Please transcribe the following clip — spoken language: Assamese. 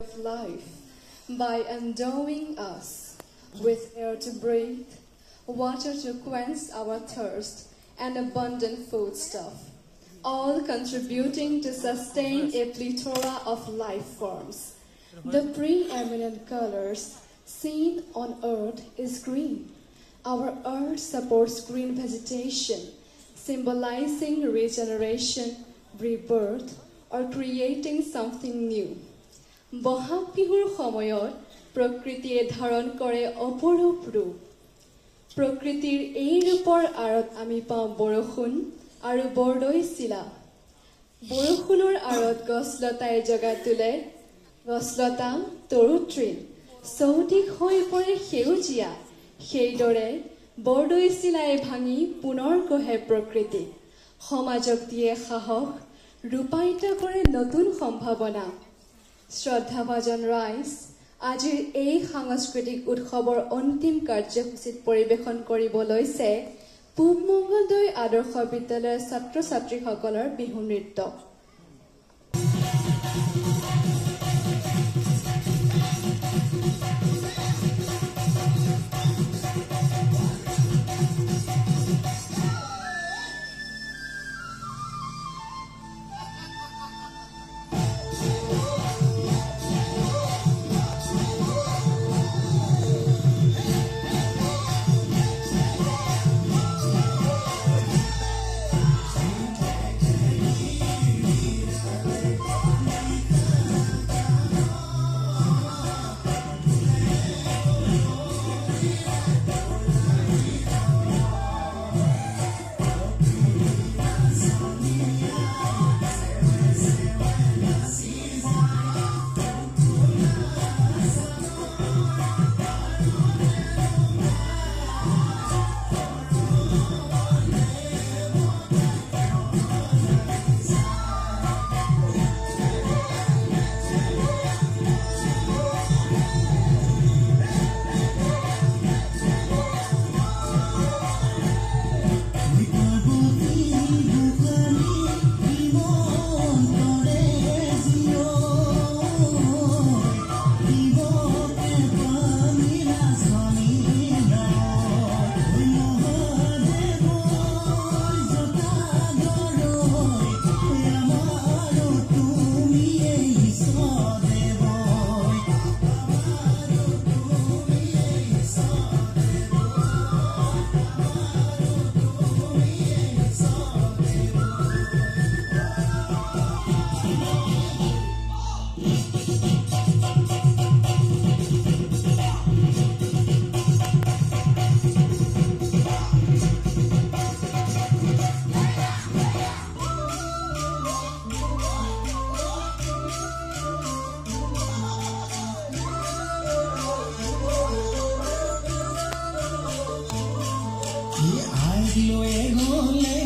of life by endowing us with air to breathe, water to quench our thirst, and abundant foodstuff, all contributing to sustain a plethora of life forms. The preeminent colors seen on Earth is green. Our Earth supports green vegetation, symbolizing regeneration, rebirth, or creating something new. Bohag বিহুৰ সময়ত প্ৰকৃতিয়ে ধাৰণ কৰে অপৰূপ ৰূপ। প্ৰকৃতিৰ এই ৰূপৰ আঁৰত আমি পাওঁ বৰষুণ আৰু বৰদৈ চিলা। বৰষুণৰ আঁৰত গছলতাই জগা তোলে, গছলতা তৰুতৃণ, চৌদিশ হৈ পৰে সেউজীয়া। সেইদৰে বৰদৈ চিলাই ভাঙি পুনৰ গঢ়ে প্ৰকৃতি। সমাজক দিয়ে সাহস, ৰূপায়িত কৰে নতুন সম্ভাৱনা। শ্ৰদ্ধাভাজন ৰাইজ, আজিৰ এই সাংস্কৃতিক উৎসৱৰ অন্তিম কাৰ্যসূচীত পৰিৱেশন কৰিব লৈছে পূব মংগলদৈ আদৰ্শ বিদ্যালয়ৰ ছাত্ৰ ছাত্ৰীসকলৰ বিহু নৃত্য। I